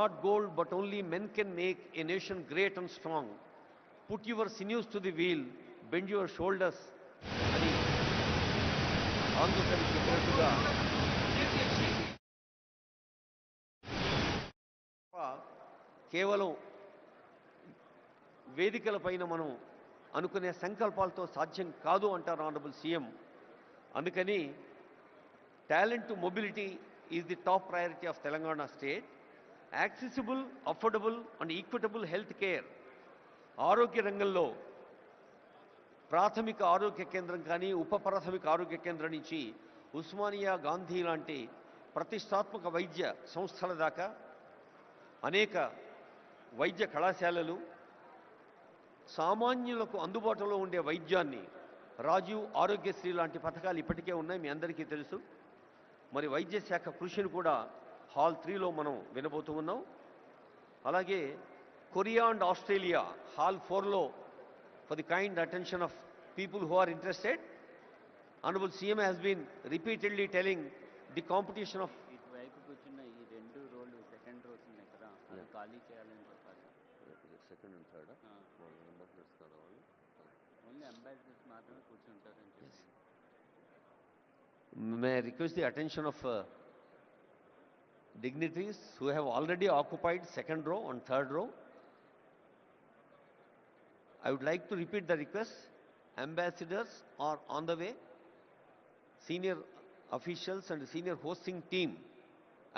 not gold, but only men can make a nation great and strong. Put your sinews to the wheel, bend your shoulders అని ఆంధ్రప్రదేశ్ చెప్పినట్టుగా కేవలం వేదికల పైన మనం అనుకునే సంకల్పాలతో సాధ్యం కాదు అంటారు ఆనరబుల్ సీఎం. అందుకని talent to mobility is the top priority of Telangana state. Accessible, affordable and equitable health care, ఆరోగ్య రంగంలో ప్రాథమిక ఆరోగ్య కేంద్రం కానీ ఉప ప్రాథమిక ఆరోగ్య కేంద్రం నుంచి ఉస్మానియా, గాంధీ లాంటి ప్రతిష్టాత్మక వైద్య సంస్థల దాకా అనేక వైద్య కళాశాలలు, సామాన్యులకు అందుబాటులో ఉండే వైద్యాన్ని, రాజీవ్ ఆరోగ్యశ్రీ లాంటి పథకాలు ఇప్పటికే ఉన్నాయి, మీ అందరికీ తెలుసు. మరి వైద్య శాఖ కృషిని కూడా హాల్ 3లో మనం వినబోతూ ఉన్నాం. అలాగే కొరియా అండ్ ఆస్ట్రేలియా హాల్ 4లో for the kind attention of people who are interested. Honorable CM has been repeatedly telling the competition of ఇటువైపు కూర్చున్న ఈ రెండు రోలు సెకండ్ రోస్ ఉన్నాయి కదా, అది ఖాళీ చేయాలని చెప్పాలి. Second and third only ambassadors మాత్రమే కూర్చుంటారని చెప్పి. May I request the attention of dignitaries who have already occupied second row and third row. I would like to repeat the request. Ambassadors are on the way. Senior officials and senior hosting team,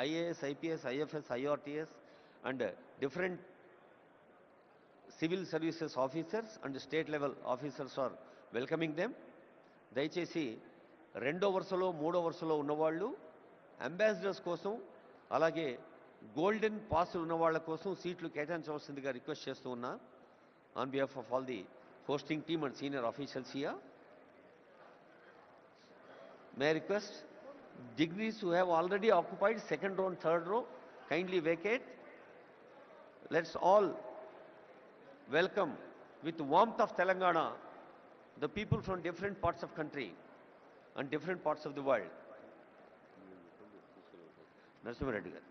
IAS, IPS, IFS, IRTS and different civil services officers and state level officers are welcoming them. దయచేసి రెండో వరుసలో మూడో వరుసలో ఉన్నవాళ్ళు ambassadors కోసం అలాగే golden pass ఉన్న వాళ్ళ కోసం సీట్లు కేటాయించవలసిందిగా రిక్వెస్ట్ చేస్తూ ఉన్నా. On behalf of all the hosting team and senior officials here, may I request dignitaries who have already occupied second row and third row kindly vacate. Let's all welcome with warmth of Telangana the people from different parts of country and different parts of the world. Narasimha Reddy garu.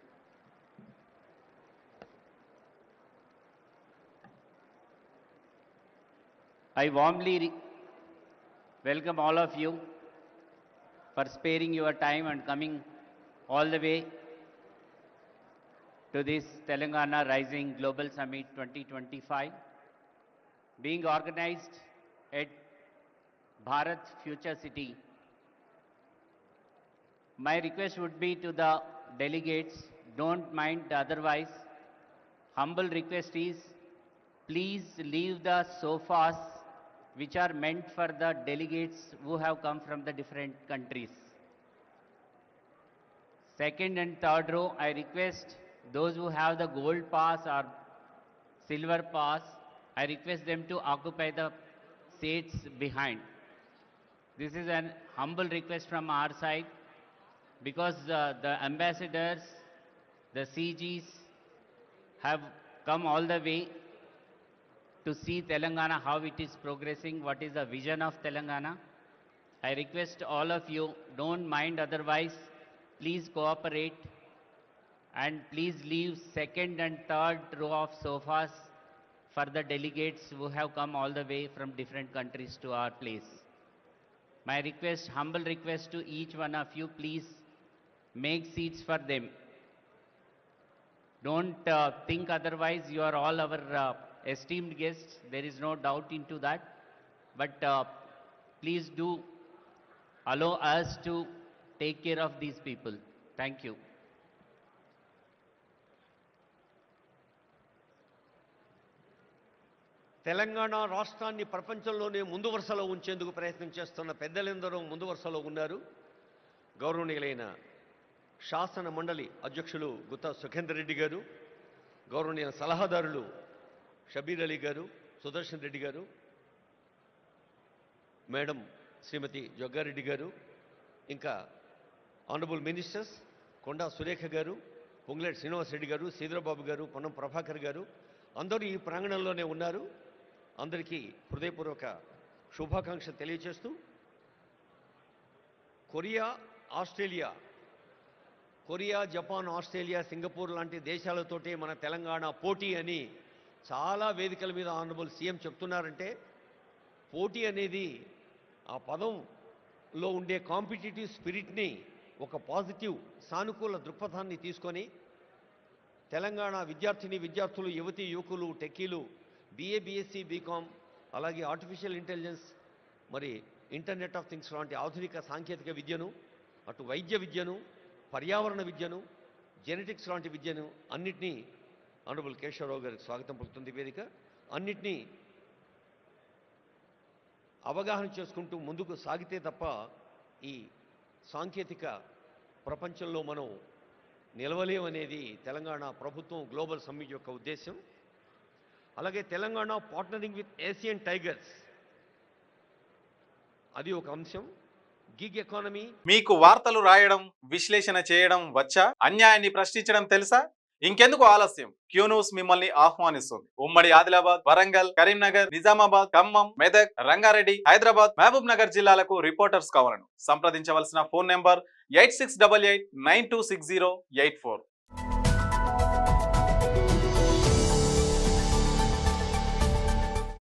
I warmly welcome all of you for sparing your time and coming all the way to this Telangana Rising Global Summit 2025, being organized at Bharat Future City. My request would be to the delegates, don't mind otherwise. Humble request is, please leave the sofas which are meant for the delegates who have come from the different countries. Second and third row, I request those who have the gold pass or silver pass, I request them to occupy the seats behind. This is an humble request from our side because the ambassadors, the CGs have come all the way to see Telangana, how it is progressing, what is the vision of Telangana. I request all of you, don't mind otherwise, please cooperate and please leave second and third row of sofas for the delegates who have come all the way from different countries to our place. My request, humble request to each one of you, please make seats for them. Don't think otherwise, you are all our esteemed guests, there is no doubt into that, but please do allow us to take care of these people. Thank you. Telangana రాష్ట్రాన్ని ప్రపంచంలోనే ముందు వరుసలో ఉంచేందుకు ప్రయత్నం చేస్తున్న పెద్దలందరూ ముందు వరుసలో ఉన్నారు. గౌరవనీయులైన శాసన మండలి అధ్యక్షులు గుత్తా సుఖేందర్ రెడ్డి గారు, గౌరవనీయ సలహాదారులు షబీర్ అలీ గారు, సుదర్శన్ రెడ్డి గారు, మేడం శ్రీమతి జగ్గారెడ్డి గారు, ఇంకా ఆనరబుల్ మినిస్టర్స్ కొండా సురేఖ గారు, పొంగులేటి శ్రీనివాసరెడ్డి గారు, శ్రీధరబాబు గారు, పొన్నం ప్రభాకర్ గారు అందరూ ఈ ప్రాంగణంలోనే ఉన్నారు. అందరికీ హృదయపూర్వక శుభాకాంక్షలు తెలియజేస్తూ, Korea, Australia Korea, Japan, Australia, Singapore లాంటి దేశాలతోటే మన తెలంగాణ పోటీ అని చాలా వేదికల మీద ఆనరబుల్ సీఎం చెప్తున్నారంటే, పోటీ అనేది ఆ పదంలో ఉండే కాంపిటీటివ్ స్పిరిట్ని, ఒక పాజిటివ్ సానుకూల దృక్పథాన్ని తీసుకొని తెలంగాణ విద్యార్థులు, యువతీ యువకులు, టెక్కీలు, BA, BSc, బీకామ్, అలాగే ఆర్టిఫిషియల్ ఇంటెలిజెన్స్, మరి ఇంటర్నెట్ ఆఫ్ థింగ్స్ లాంటి ఆధునిక సాంకేతిక విద్యను, అటు వైద్య విద్యను, పర్యావరణ విద్యను, జెనెటిక్స్ లాంటి విద్యను అన్నిటినీ ఆనరబుల్ కేశవరావు గారికి స్వాగతం పలుకుతుంది వేదిక. అన్నిటినీ అవగాహన చేసుకుంటూ ముందుకు సాగితే తప్ప ఈ సాంకేతిక ప్రపంచంలో మనం నిలవలేమనేది తెలంగాణ ప్రభుత్వం గ్లోబల్ సమ్మిట్ యొక్క ఉద్దేశం. అలాగే Telangana partnering with Asian tigers, అది ఒక అంశం. Gig economy. మీకు వార్తలు రాయడం, విశ్లేషణ చేయడం వచ్చా? అన్యాయాన్ని ప్రశ్నించడం తెలుసా? ఇంకెందుకు ఆలస్యం? క్యూ న్యూస్ మిమ్మల్ని ఆహ్వానిస్తుంది. ఉమ్మడి ఆదిలాబాద్, వరంగల్, కరీంనగర్, నిజామాబాద్, ఖమ్మం, మెదక్, రంగారెడ్డి, హైదరాబాద్, మహబూబ్ నగర్ జిల్లాలకు రిపోర్టర్స్ కావాలను సంప్రదించవలసిన ఫోన్ నెంబర్ 8688926084.